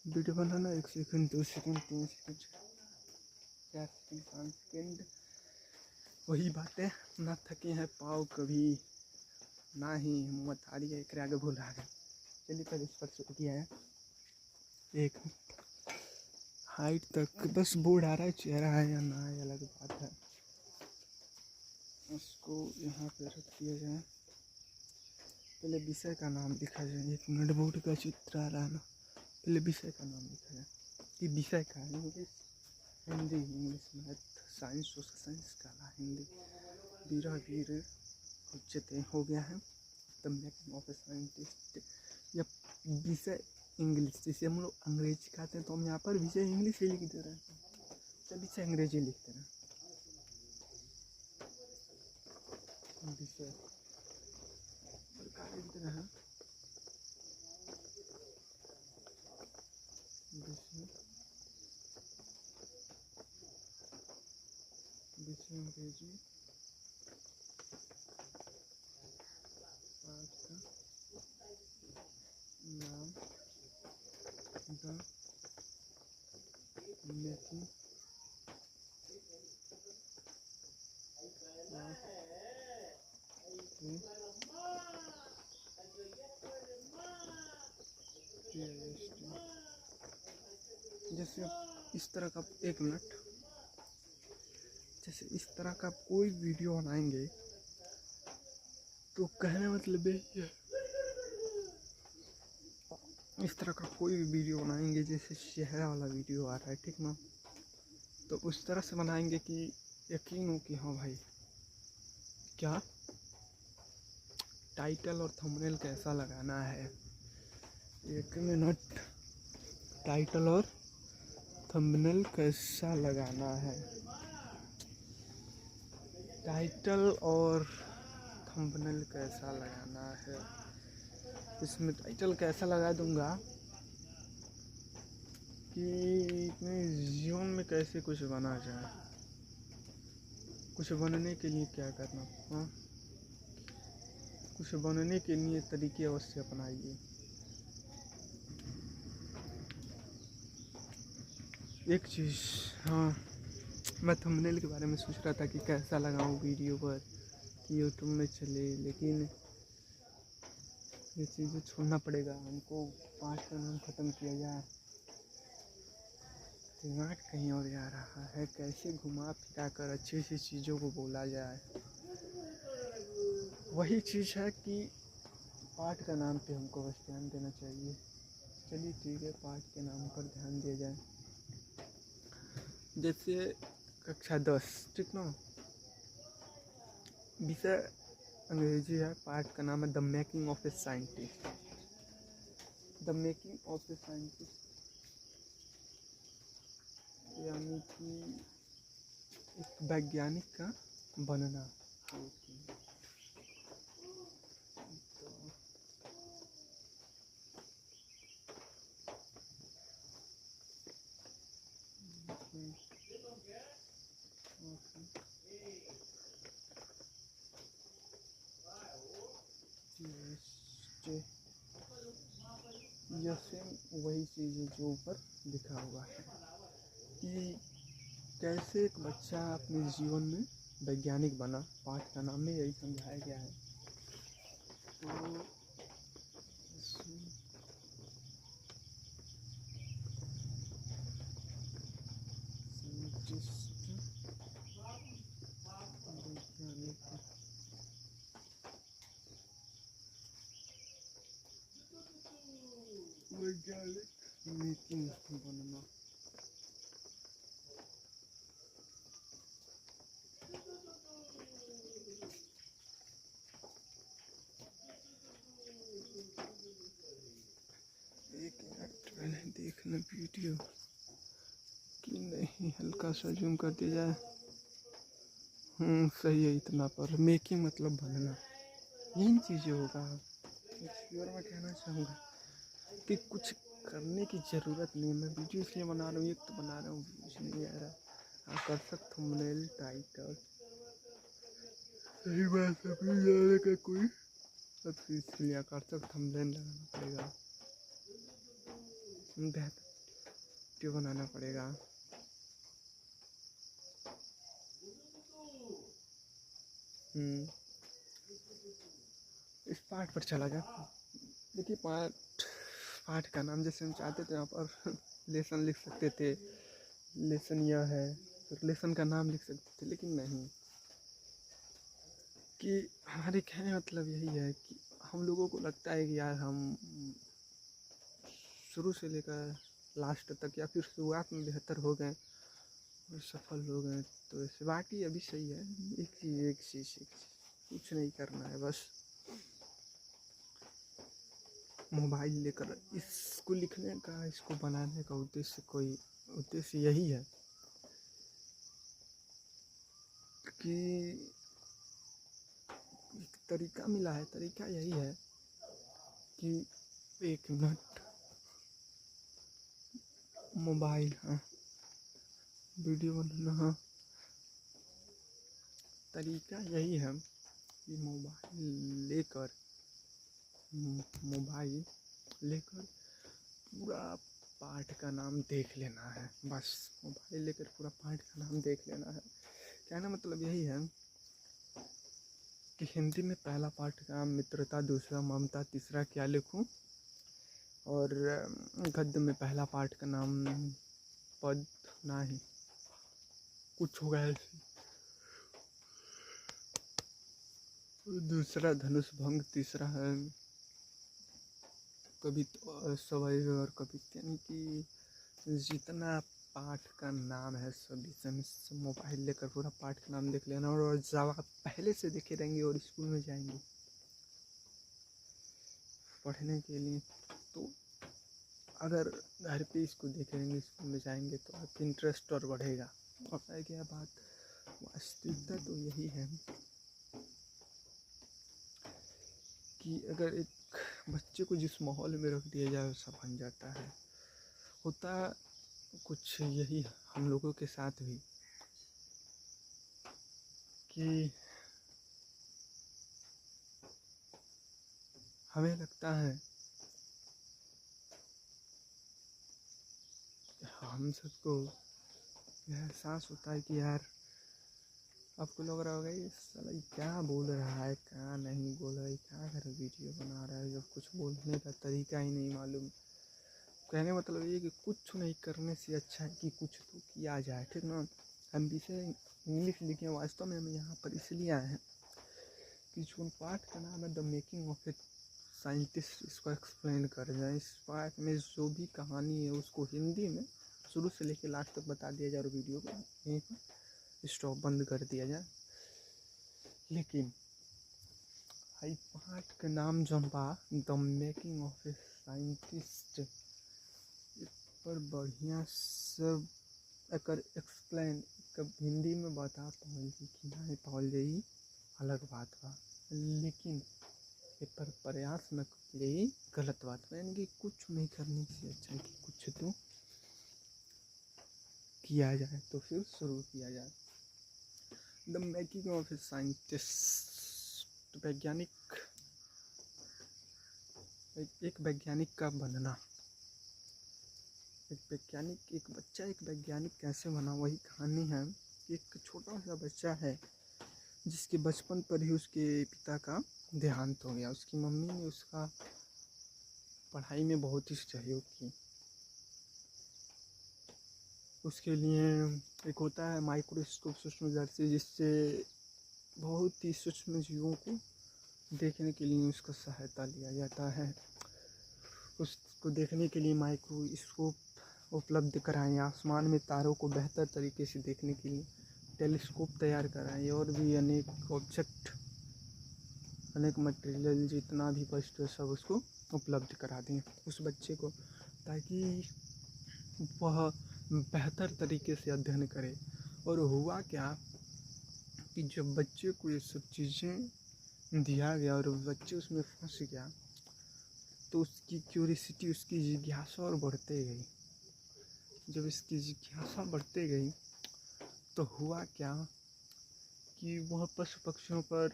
Video बनाना 1 second 2 second 3 second 4 second 5 second, वही बातें। ना थके हैं पाँव कभी, ना ही हिम्मत आ रही है एक आगे भूल आ गए। चलिए पहले इस पर शुरू किया है। एक हाइट तक बस बोर्ड आ रहा है, चेहरा है या ना है अलग बात है। उसको यहाँ पे रख दिया जाए। पहले विषय का नाम लिखा जाए। 1 मिनट, बोर्ड का चित्र आ रहा है ना। पहले विषय का नाम लिखा जाए कि विषय का English, Hindi, English, math, science, social science, कला, हिंदी, वीरा वीर उच्चते हो गया है। The making of a scientist. या विषय इंग्लिश, जैसे हम लोग अंग्रेजी कहते हैं तो हम यहाँ पर विषय इंग्लिश ही लिख दे रहे हैं, तो विषय अंग्रेजी लिखते हैं। विषय लिखते हैं विषय अंग्रेजी। आज का नाम द मेकिंग जैसे इस तरह का 1 मिनट, जैसे इस तरह का कोई वीडियो बनाएंगे तो कहने मतलब यही है, इस तरह का कोई भी वीडियो बनाएंगे जैसे चेहरा वाला वीडियो आ रहा है, ठीक ना, तो उस तरह से बनाएंगे कि यकीन हो कि हाँ भाई क्या टाइटल और थंबनेल कैसा लगाना है। 1 मिनट, टाइटल और थंबनेल कैसा लगाना है। टाइटल और थंबनेल कैसा लगाना है। इसमें टाइटल कैसा लगा दूंगा कि अपने जीवन में कैसे कुछ बना जाए, कुछ बनने के लिए क्या करना। हाँ, कुछ बनने के लिए तरीके अवश्य अपनाइए। एक चीज़, हाँ, मैं थंबनेल के बारे में सोच रहा था कि कैसा लगाऊं वीडियो पर कि यूट्यूब में चले, लेकिन ये चीज़ें छोड़ना पड़ेगा हमको। 5 का नाम ख़त्म किया जाए, दिमाग कहीं और जा रहा है। कैसे घुमा फिरा कर अच्छी सी चीज़ों को बोला जाए। वही चीज़ है कि पाठ का नाम पे हमको बस ध्यान देना चाहिए। चलिए ठीक है, पाठ के नाम पर ध्यान दिया जाए। जैसे कक्षा 10, ठीक ना, विषय अंग्रेजी है, पाठ का नाम है the making of a scientist. The making of a scientist यानी कि एक वैज्ञानिक का बनना। यह सेम वही चीज़ है जो ऊपर लिखा हुआ है कि कैसे एक बच्चा अपने जीवन में वैज्ञानिक बना। पाठ का नाम में यही समझाया गया है। तो वैज्ञानिक मेकिंग बनना। एक मिनट पहले देखना वीडियो कि नहीं, हल्का सा जूम कर दिया जाए। सही है इतना पर। मेकिंग मतलब बनना, यही चीज़ें होगा। और मैं कहना चाहूँगा कि कुछ करने की ज़रूरत नहीं। मैं वीडियो इसलिए बना रहा हूँ, एक तो बना रहा हूँ इसलिए आ रहा आकर्षक थंबनेल, टाइटल, सही बात है, जाने का कोई अब इसलिए आकर्षक थंबनेल लगाना पड़ेगा। वीडियो बनाना पड़ेगा। इस पार्ट पर चला जा। देखिए पाठ का नाम जैसे हम चाहते थे यहाँ पर लेसन लिख सकते थे, लेसन यह है, तो लेसन का नाम लिख सकते थे, लेकिन नहीं। कि हमारे कहने मतलब यही है कि हम लोगों को लगता है कि यार हम शुरू से लेकर लास्ट तक या फिर शुरुआत में बेहतर हो गए और सफल हो गए, तो ऐसे बाकी अभी सही है। एक चीज़ कुछ नहीं करना है, बस मोबाइल लेकर इसको लिखने का, इसको बनाने का उद्देश्य यही है कि एक तरीका मिला है। तरीका यही है कि 1 मिनट मोबाइल, हाँ वीडियो बनाना, तरीका यही है कि मोबाइल लेकर पूरा पाठ का नाम देख लेना है। बस मोबाइल लेकर पूरा पाठ का नाम देख लेना है। कहना मतलब यही है कि हिंदी में पहला पाठ का नाम मित्रता, दूसरा ममता, तीसरा क्या लिखूं, और गद्य में पहला पाठ का नाम पद नहीं कुछ होगा ऐसे, दूसरा धनुष भंग, तीसरा है कविता सवय और कविता, यानी कि जितना पाठ का नाम है सभी से मोबाइल लेकर पूरा पाठ का नाम देख लेना। और जवाब पहले से देखे रहेंगे और स्कूल में जाएंगे पढ़ने के लिए, तो अगर घर पे इसको देखेंगे स्कूल में जाएंगे तो आपका इंटरेस्ट और बढ़ेगा। और है क्या बात, वास्तविकता तो यही है कि अगर एक बच्चे को जिस माहौल में रख दिया जाए वैसा बन जाता है। होता कुछ यही हम लोगों के साथ भी कि हमें लगता है हम सबको एहसास होता है कि यार आपको लग रहा होगा ये साला क्या बोल रहा है, क्या नहीं बोल रहा है, क्या कर वीडियो बना रहा है, जब कुछ बोलने का तरीका ही नहीं मालूम। कहने मतलब ये कि कुछ नहीं करने से अच्छा है कि कुछ तो किया जाए, ठीक ना। हम विषय इंग्लिश लिखे, वास्तव में हम यहाँ पर इसलिए आए हैं कि जो पाठ का नाम है the making of a scientist, इसको एक्सप्लेन कर जाए। इस पाठ में जो भी कहानी है उसको हिंदी में शुरू से लेकर लास्ट तक बता दिया जाए और वीडियो को यहीं पर स्टॉप बंद कर दिया जाए। लेकिन हाई पाठ का नाम जो बा the making of a scientist, पर बढ़िया सब अगर एक्सप्लेन कब हिंदी में बता पाओ कि नहीं पाओ जाई अलग बात बा, लेकिन ये पर प्रयास न यही गलत बात बा। यानी कि कुछ नहीं करने से अच्छा है कि कुछ तो किया जाए, तो फिर शुरू किया जाए। The making of a scientist, वैज्ञानिक, एक वैज्ञानिक का बनना, एक बच्चा एक वैज्ञानिक कैसे बना, वही कहानी है। एक छोटा सा बच्चा है जिसके बचपन पर ही उसके पिता का देहांत हो गया। उसकी मम्मी ने उसका पढ़ाई में बहुत ही सहयोग की। उसके लिए एक होता है माइक्रोस्कोप, सूक्ष्मदर्शी, जिससे बहुत ही सूक्ष्म जीवों को देखने के लिए उसका सहायता लिया जाता है। उसको देखने के लिए माइक्रोस्कोप उपलब्ध कराएं, आसमान में तारों को बेहतर तरीके से देखने के लिए टेलीस्कोप तैयार कराएं, और भी अनेक ऑब्जेक्ट, अनेक मटेरियल जितना भी वस्तु है सब उसको उपलब्ध करा दें उस बच्चे को, ताकि वह बेहतर तरीके से अध्ययन करे। और हुआ क्या कि जब बच्चे को ये सब चीज़ें दिया गया और बच्चे उसमें फंस गया, तो उसकी क्यूरियोसिटी, उसकी जिज्ञासा और बढ़ते गई। जब इसकी जिज्ञासा बढ़ते गई तो हुआ क्या कि वह पशु पक्षियों पर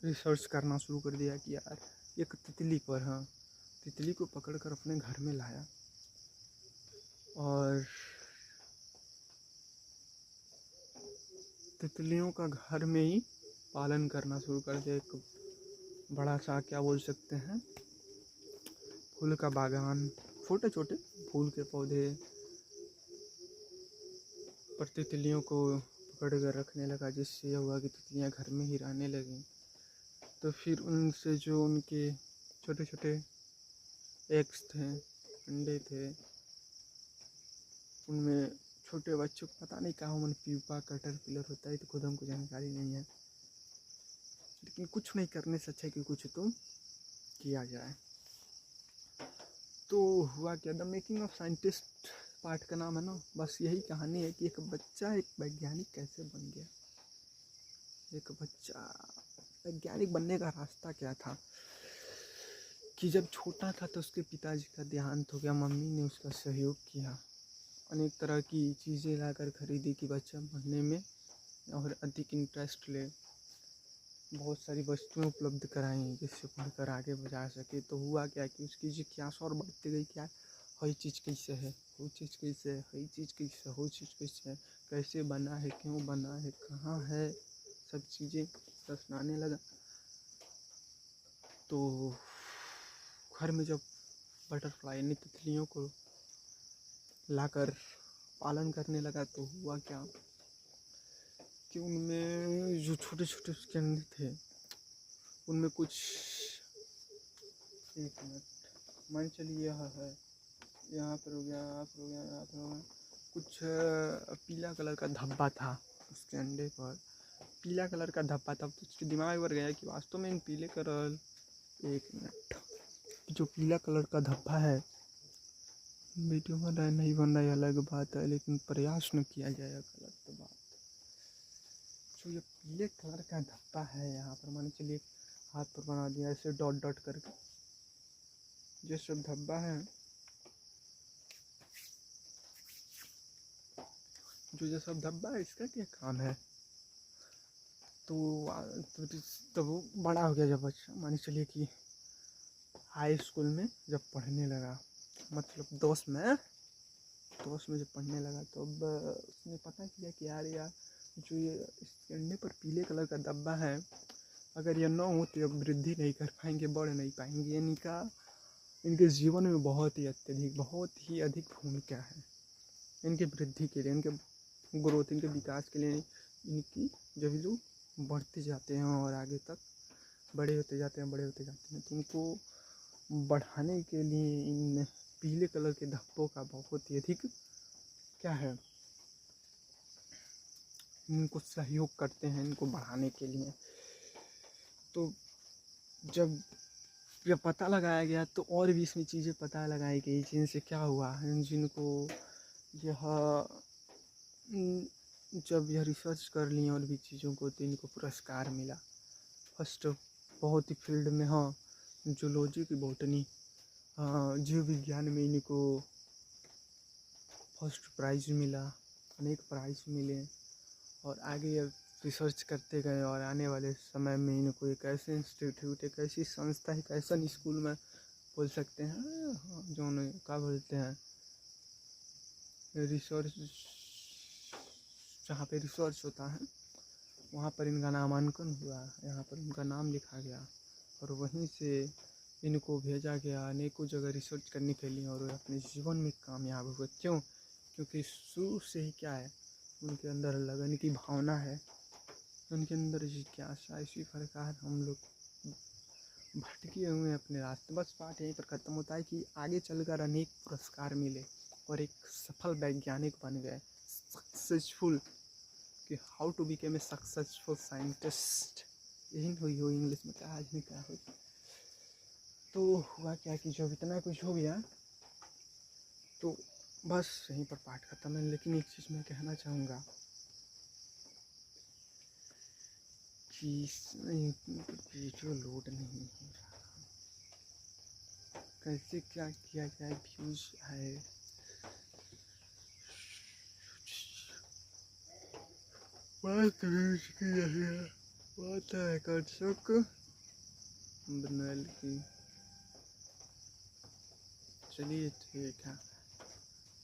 रिसर्च करना शुरू कर दिया कि यार एक तितली पर, हाँ तितली को पकड़कर अपने घर में लाया और तितलियों का घर में ही पालन करना शुरू कर दिया। एक बड़ा सा क्या बोल सकते हैं, फूल का बागान, छोटे छोटे फूल के पौधे, पर तितलियों को पकड़ कर रखने लगा, जिससे यह हुआ कि तितलियां घर में ही रहने लगीं। तो फिर उनसे जो उनके छोटे छोटे एग्स थे, अंडे थे, उनमें छोटे बच्चों को पता नहीं कहाँ मन प्यूपा कैटरपिलर होता है, तो खुद हमको जानकारी नहीं है, लेकिन कुछ नहीं करने से अच्छा कि कुछ तो किया जाए। तो हुआ क्या, the making of scientist part का नाम है ना, बस यही कहानी है कि एक बच्चा एक वैज्ञानिक कैसे बन गया। एक बच्चा वैज्ञानिक बनने का रास्ता क्या था कि जब छोटा था तो उसके पिताजी का देहांत हो गया। मम्मी ने उसका सहयोग किया, अनेक तरह की चीज़ें लाकर खरीदी कि बच्चा पढ़ने में और अधिक इंटरेस्ट ले, बहुत सारी वस्तुएं उपलब्ध कराई जिससे पढ़कर आगे बढ़ा सके। तो हुआ क्या कि उसकी जिज्ञासा और बढ़ती गई, क्या हर चीज़ कैसे है, वो चीज़ कैसे है, हर चीज़ कैसे, वो चीज़ कैसे है, कैसे बना है, क्यों बना है, कहाँ है, सब चीज़ें दर्शाने लगा। तो घर में जब बटरफ्लाई यानी तितलियों को लाकर पालन करने लगा, तो हुआ क्या कि उनमें जो छोटे छोटे उसके अंडे थे, उनमें कुछ, एक मिनट मान चलिए यह है, यहाँ पर हो गया, यहाँ पर हो गया, यहाँ पर हो गया, कुछ पीला कलर का धब्बा था उसके अंडे पर, पीला कलर का धब्बा था। तो उसके दिमाग पर गया कि वास्तव में इन पीले कलर, एक मिनट, जो पीला कलर का धब्बा है, वीडियो बन रहा है नहीं बन रहा है अलग बात है, लेकिन प्रयास न किया जाए गलत तो बात। जो ये पीले कलर का धब्बा है यहाँ पर, मान चलिए हाथ पर बना दिया ऐसे डॉट डॉट करके, जो सब धब्बा है, जो ये सब धब्बा है, इसका क्या काम है। तो वो बड़ा हो गया जब बच्चा, मान चलिए कि हाई स्कूल में जब पढ़ने लगा, मतलब 10 में जब पढ़ने लगा, तो अब उसने पता किया कि यार जो ये इसके अंडे पर पीले कलर का धब्बा है, अगर यह न हो तो अब वृद्धि नहीं कर पाएंगे, बढ़ नहीं पाएंगे, इनके जीवन में बहुत ही अधिक भूमिका है इनकी वृद्धि के लिए, इनके ग्रोथ, इनके विकास के लिए। इनकी जब लोग बढ़ते जाते हैं और आगे तक बड़े होते जाते हैं, तो उनको बढ़ाने के लिए इन पीले कलर के धब्बों का बहुत ही अधिक क्या है, इनको सहयोग करते हैं इनको बढ़ाने के लिए। तो जब यह पता लगाया गया, तो और भी इसमें चीज़ें पता लगाई गई, जिनसे क्या हुआ, जिनको यह जब यह रिसर्च कर लिए और भी चीज़ों को, तो इनको पुरस्कार मिला फर्स्ट, बहुत ही फील्ड में, हाँ, जूलॉजी की बॉटनी, जीव विज्ञान में इनको फर्स्ट प्राइज़ मिला, अनेक प्राइज़ मिले, और आगे अब रिसर्च करते गए, और आने वाले समय में इनको एक ऐसे इंस्टीट्यूट, एक ऐसी संस्था, एक ऐसा स्कूल में बोल सकते हैं, जो क्या बोलते हैं, रिसर्च, जहाँ पे रिसर्च होता है वहाँ पर इनका नामांकन हुआ, यहाँ पर इनका नाम लिखा गया, और वहीं से इनको भेजा गया अनेकों जगह रिसर्च करने के लिए, और अपने जीवन में कामयाब हुए। क्यों? क्योंकि शुरू से ही क्या है, उनके अंदर लगन की भावना है, उनके अंदर जिज्ञासा। इसी प्रकार हम लोग भटके हुए हैं अपने रास्ते। बस बात यहीं पर ख़त्म होता है कि आगे चलकर अनेक पुरस्कार मिले और एक सफल वैज्ञानिक बन गए, सक्सेसफुल, कि how to became a successful scientist, यही हुई हो इंग्लिश में, क्या आदमी क्या हो। तो हुआ क्या कि जब इतना कुछ हो गया, तो बस यहीं पर पाठ खत्म है। लेकिन एक चीज़ मैं कहना चाहूँगा कि वीडियो लोड नहीं हो रहा, कैसे क्या किया जाए, व्यूज आए। बात है कर्षक बनल की, चलिए ठीक है।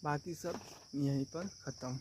बाकी सब यहीं पर ख़त्म।